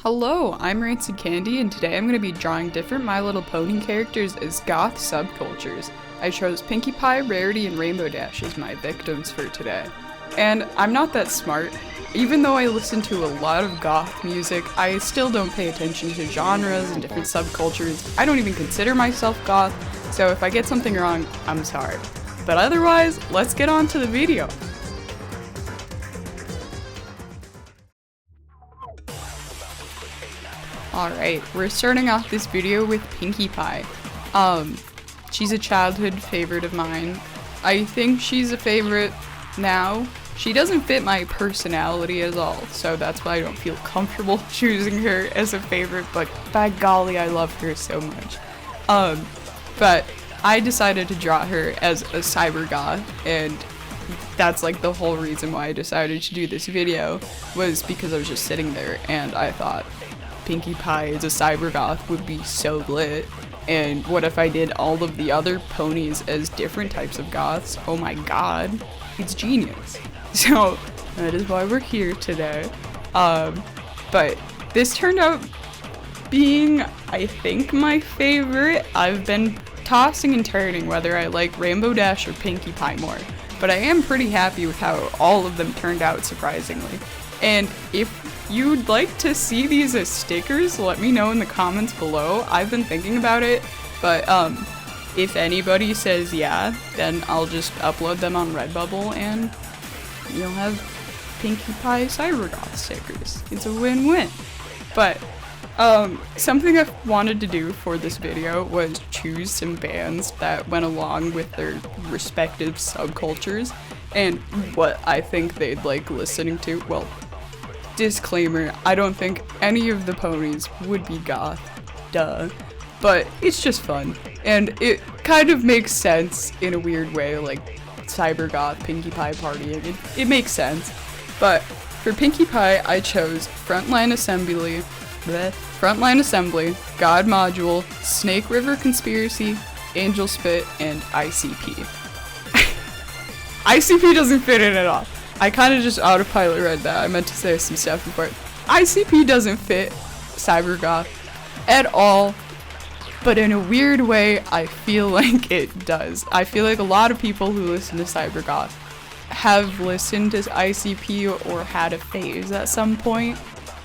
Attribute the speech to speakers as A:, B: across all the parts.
A: Hello, I'm Rancid Candy, and today I'm going to be drawing different My Little Pony characters as goth subcultures. I chose Pinkie Pie, Rarity, and Rainbow Dash as my victims for today. And I'm not that smart. Even though I listen to a lot of goth music, I still don't pay attention to genres and different subcultures. I don't even consider myself goth, so if I get something wrong, I'm sorry. But otherwise, let's get on to the video. Alright, we're starting off this video with Pinkie Pie. She's a childhood favorite of mine. I think she's a favorite now. She doesn't fit my personality at all, so that's why I don't feel comfortable choosing her as a favorite, but by golly, I love her so much. But I decided to draw her as a cyber goth, and that's like the whole reason why I decided to do this video, was because I was just sitting there and I thought, Pinkie Pie as a cyber goth would be so lit, and what if I did all of the other ponies as different types of goths? Oh my god, it's genius. So that is why we're here today. But this turned out being, I think, my favorite. I've been tossing and turning whether I like Rainbow Dash or Pinkie Pie more, but I am pretty happy with how all of them turned out, surprisingly. And if you'd like to see these as stickers, let me know in the comments below. I've been thinking about it, but if anybody says yeah, then I'll just upload them on Redbubble and you'll have Pinkie Pie CyberGoth stickers. It's a win-win. But something I wanted to do for this video was choose some bands that went along with their respective subcultures and what I think they'd like listening to. Well, disclaimer, I don't think any of the ponies would be goth, duh, but it's just fun, and it kind of makes sense in a weird way, like cyber goth, Pinkie Pie partying, it makes sense. But for Pinkie Pie, I chose Frontline Assembly, God Module, Snake River Conspiracy, Angel Spit, and ICP. ICP doesn't fit in at all. I kind of just autopilot read that. I meant to say some stuff before. ICP doesn't fit cybergoth at all, but in a weird way, I feel like it does. I feel like a lot of people who listen to cybergoth have listened to ICP or had a phase at some point,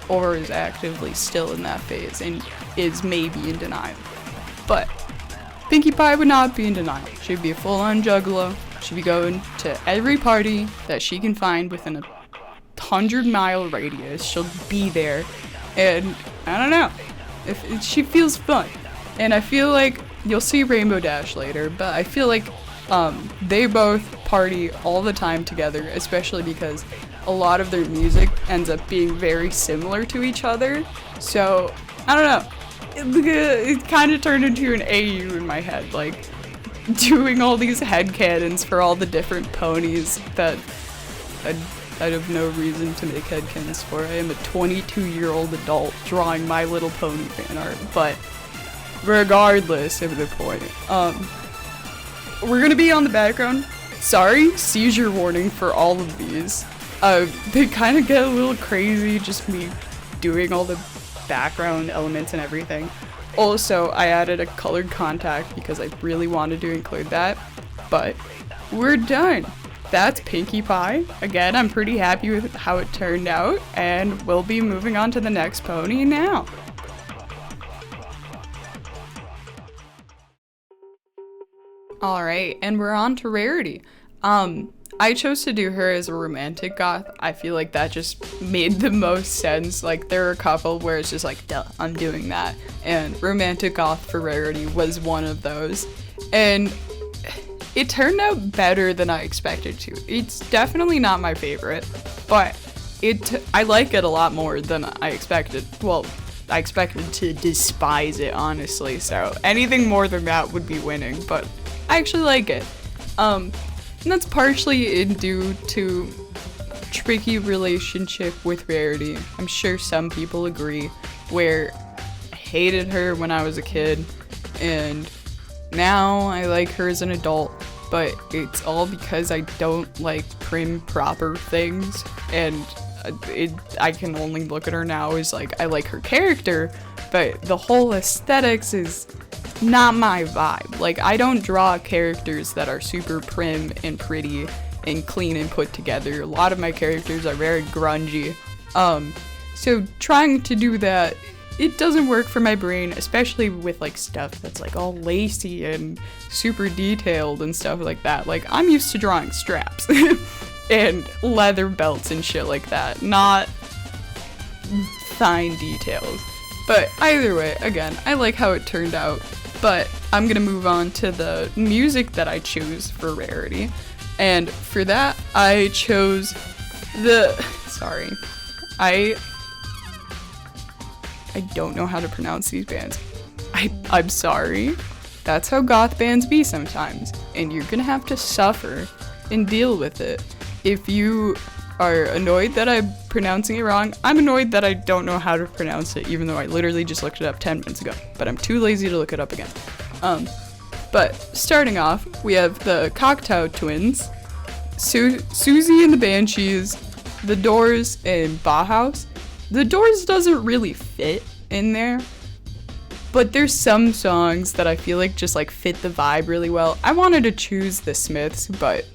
A: or is actively still in that phase and is maybe in denial. But Pinkie Pie would not be in denial. She'd be a full-on juggalo. She'd be going to every party that she can find within a 100-mile radius. She'll be there, and I don't know, if she feels fun. And I feel like you'll see Rainbow Dash later, but I feel like they both party all the time together, especially because a lot of their music ends up being very similar to each other. So I don't know, it kind of turned into an AU in my head, like doing all these headcanons for all the different ponies that I have no reason to make headcanons for. I am a 22-year-old adult drawing My Little Pony fan art, but regardless of the point, we're gonna be on the background. Sorry, seizure warning for all of these. They kind of get a little crazy, just me doing all the background elements and everything. Also, I added a colored contact because I really wanted to include that, but we're done. That's Pinkie Pie. Again, I'm pretty happy with how it turned out, and we'll be moving on to the next pony now. Alright, and we're on to Rarity. I chose to do her as a romantic goth. I feel like that just made the most sense. Like, there are a couple where it's just like, duh, I'm doing that. And romantic goth for Rarity was one of those. And it turned out better than I expected to. It's definitely not my favorite, but I like it a lot more than I expected. Well, I expected to despise it, honestly. So anything more than that would be winning, but I actually like it. And that's partially due to tricky relationship with Rarity. I'm sure some people agree, where I hated her when I was a kid, and now I like her as an adult, but it's all because I don't like prim proper things, and I can only look at her now as like, I like her character, but the whole aesthetics is not my vibe. Like, I don't draw characters that are super prim and pretty and clean and put together. A lot of my characters are very grungy. So trying to do that, it doesn't work for my brain, especially with like stuff that's like all lacy and super detailed and stuff like that. Like, I'm used to drawing straps and leather belts and shit like that, not fine details. But either way, again, I like how it turned out, but I'm gonna move on to the music that I choose for Rarity. And for that, I chose I don't know how to pronounce these bands. I'm sorry. That's how goth bands be sometimes, and you're gonna have to suffer and deal with it. If you are annoyed that I'm pronouncing it wrong, I'm annoyed that I don't know how to pronounce it, even though I literally just looked it up 10 minutes ago, but I'm too lazy to look it up again. But starting off, we have the Cocteau Twins, Susie and the Banshees, The Doors, and Bauhaus. The Doors doesn't really fit in there, but there's some songs that I feel like just like fit the vibe really well. I wanted to choose the Smiths, but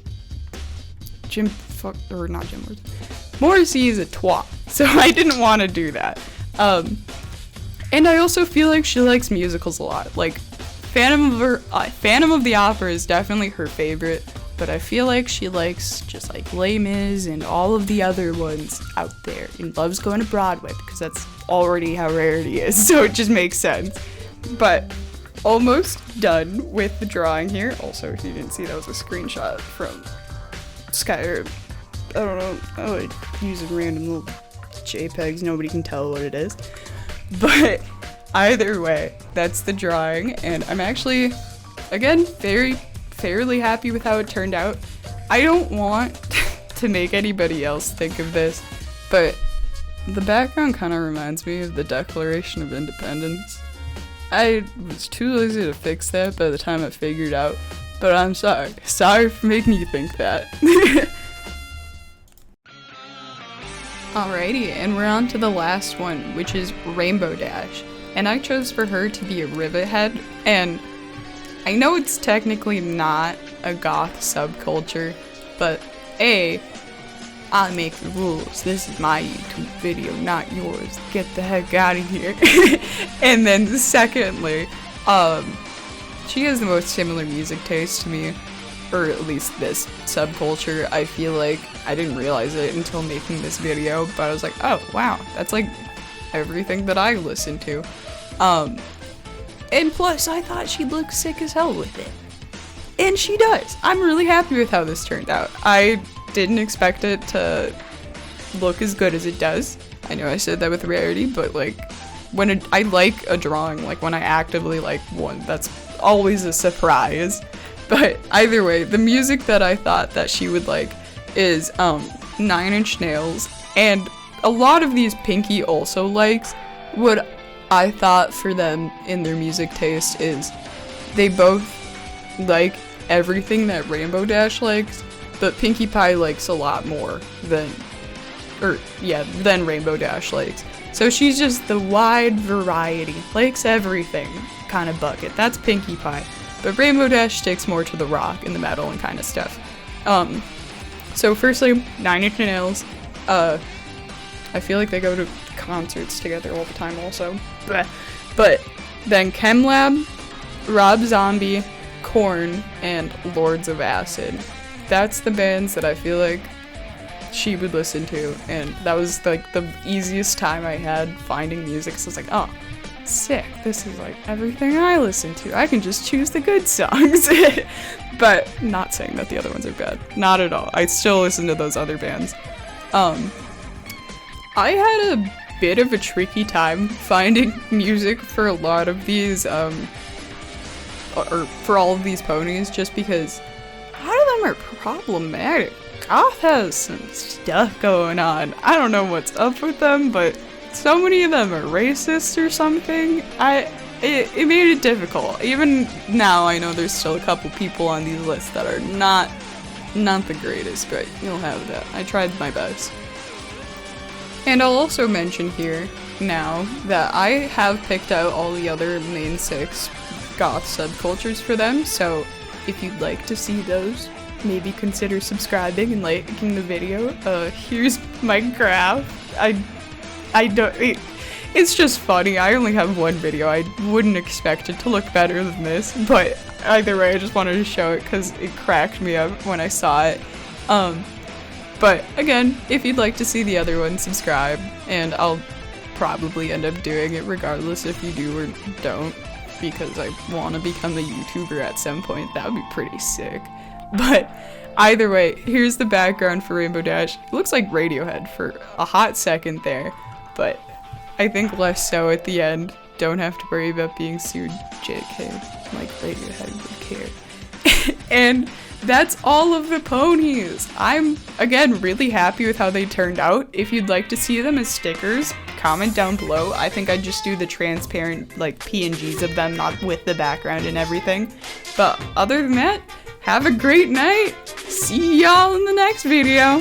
A: Morrissey is a twat, so I didn't want to do that. And I also feel like she likes musicals a lot. Like, Phantom of the Opera is definitely her favorite, but I feel like she likes just like Les Mis and all of the other ones out there, and loves going to Broadway because that's already how Rarity is, so it just makes sense. But almost done with the drawing here. Also, if you didn't see, that was a screenshot from Skyrim. I don't know, I like using random little JPEGs, nobody can tell what it is. But either way, that's the drawing, and I'm actually, again, fairly happy with how it turned out. I don't want to make anybody else think of this, but the background kind of reminds me of the Declaration of Independence. I was too lazy to fix that by the time I figured out, but I'm sorry. Sorry for making you think that. Alrighty, and we're on to the last one, which is Rainbow Dash. And I chose for her to be a rivethead, and I know it's technically not a goth subculture, but I make the rules. This is my YouTube video, not yours. Get the heck out of here. And then secondly, she has the most similar music taste to me, or at least this subculture. I feel like I didn't realize it until making this video, but I was like, oh wow, that's like everything that I listen to. And plus I thought she'd look sick as hell with it. And she does. I'm really happy with how this turned out. I didn't expect it to look as good as it does. I know I said that with Rarity, but like when I like a drawing, like when I actively like one, that's always a surprise. But either way, the music that I thought that she would like is 9 Inch Nails, and a lot of these Pinkie also likes. What I thought for them in their music taste is they both like everything that Rainbow Dash likes, but Pinkie Pie likes a lot more than Rainbow Dash likes. So she's just the wide variety, likes everything kind of bucket. That's Pinkie Pie. But Rainbow Dash sticks more to the rock and the metal and kind of stuff. So firstly, 9 Inch Nails. I feel like they go to concerts together all the time also. But then ChemLab, Rob Zombie, Korn, and Lords of Acid. That's the bands that I feel like she would listen to, and that was like the easiest time I had finding music. So I was like, oh, sick, this is like everything I listen to. I can just choose the good songs. But not saying that the other ones are bad, not at all. I still listen to those other bands. I had a bit of a tricky time finding music for a lot of these or for all of these ponies, just because a lot of them are problematic. Goth has some stuff going on. I don't know what's up with them, but so many of them are racist or something. It made it difficult. Even now, I know there's still a couple people on these lists that are not the greatest, but you'll have that. I tried my best. And I'll also mention here now that I have picked out all the other main 6 goth subcultures for them, so if you'd like to see those, maybe consider subscribing and liking the video. Here's my graph. It's just funny. I only have one video. I wouldn't expect it to look better than this, but either way, I just wanted to show it because it cracked me up when I saw it. But again, if you'd like to see the other one, subscribe, and I'll probably end up doing it regardless if you do or don't, because I want to become a YouTuber at some point. That would be pretty sick. But either way, here's the background for Rainbow Dash. It looks like Radiohead for a hot second there, but I think less so at the end. Don't have to worry about being sued, JK, like Radiohead would care. And that's all of the ponies. I'm, again, really happy with how they turned out. If you'd like to see them as stickers, comment down below. I think I'd just do the transparent, like, PNGs of them, not with the background and everything. But other than that, have a great night. See y'all in the next video.